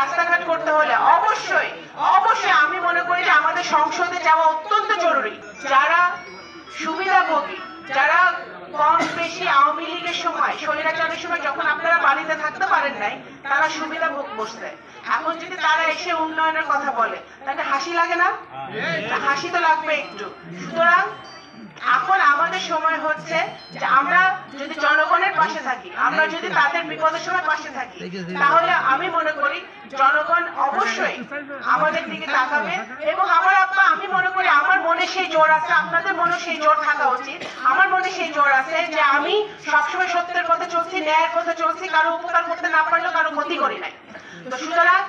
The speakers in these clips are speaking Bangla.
রাস্তাঘাট করতে হলে অবশ্যই অবশ্যই আমি মনে করি যে আমাদের সংসদে যাওয়া অত্যন্ত জরুরি। যারা সুবিধাভোগী, যারা কম বেশি আওয়ামী লীগের সময় স্বৈরাচারের সময় যখন আপনারা বাড়িতে থাকতে পারেন নাই, তারা সুবিধা ভোগ বসছে। এখন যদি তারা এসে উন্নয়নের কথা বলে, তাহলে হাসি লাগে না? হাসি তো লাগবে একটু। সুতরাং এখন আমাদের সময় হচ্ছে যে আমরা যদি জনগণের পাশে থাকি, আমরা যদি তাদের বিপদের সময় পাশে থাকি, তাহলে আমি মনে করি জনগণ অবশ্যই আমাদের দিকে তাকাবে। এবং আমার আব্বা, আমি মনে করি আমার মনে সেই জোর আছে, আপনাদের মনে সেই জোর থাকা উচিত। আমার মনে সেই জোর আছে যে আমি সবসময় সত্যের পথে চলছি, ন্যায়ের পথে চলছি, কারো উপকার করতে না পারলেও কারো ক্ষতি করি নাই। তো সুতরাং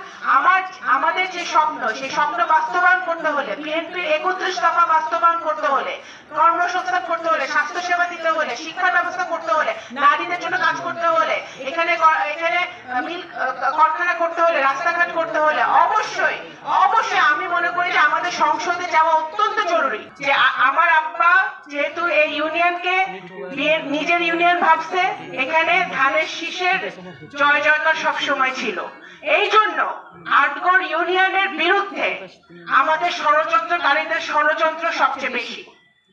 আমাদের যে স্বপ্ন, সেই স্বপ্ন বাস্তবায়ন করতে হলে, বিএনপির 31 দফা বাস্তবায়ন করতে হলে, কর্মসংস্থান করতে হলে, স্বাস্থ্যসেবা দিতে হলে, শিক্ষার ব্যবস্থা করতে হলে, নারীদের জন্য কাজ করতে হলে, এখানে মিল কারখানা করতে হলে, রাস্তাঘাট করতে হলে অবশ্যই অবশ্যই আমি মনে করি যে আমাদের সংসদে যাওয়া অত্যন্ত জরুরি। যে আমার আব্বা যেহেতু এই ইউনিয়নকে নিজের ইউনিয়ন ভাবছে, এখানে ধানের শীষের জয় জয়কার সবসময় ছিল। এই জন্য আটগড় ইউনিয়নের বিরুদ্ধে আমাদের ষড়যন্ত্রকারীদের ষড়যন্ত্র সবচেয়ে বেশি,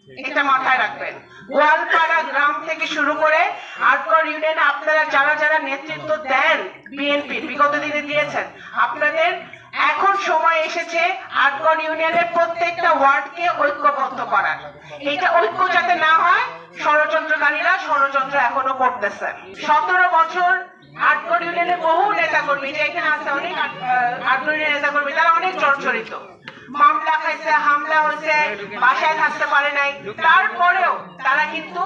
এটা মাথায় রাখবেন। গোয়ালপাড়া গ্রাম থেকে শুরু করে আটগড় ইউনিয়নে আপনারা যারা যারা নেতৃত্ব দেন, বিএনপি বিগত দিনে দিয়েছেন, আপনাদের এখন সময় এসেছে আটগড় ইউনিয়নের প্রত্যেকটা ওয়ার্ডকে ঐক্যবদ্ধ করার। এটা ঐক্য যাতে না হয়, ষড়যন্ত্রকারীরা ষড়যন্ত্র এখনো করতেছে। 17 বছর আটগড় ইউনিয়নের বহু নেতা কর্মী, যে এখানে আছে অনেক আটগড় ইউনিয়নের নেতা কর্মী, তারা অনেক জর্জরিত, মামলা খাইছে, হামলা হয়েছে, বাসায় থাকতে পারে নাই, তারপরেও তারা কিন্তু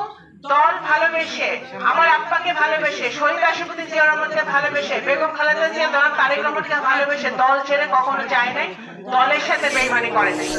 দল ভালোবেসে, আমার আব্বাকে ভালোবেসে, শহীদ রাষ্ট্রপতি জিয়া রহমানকে ভালোবেসে, বেগম খালেদা জিয়া, তারেক রহমানকে ভালোবেসে দল ছেড়ে কখনো যায় নাই, দলের সাথে বেইমানি করে নাই।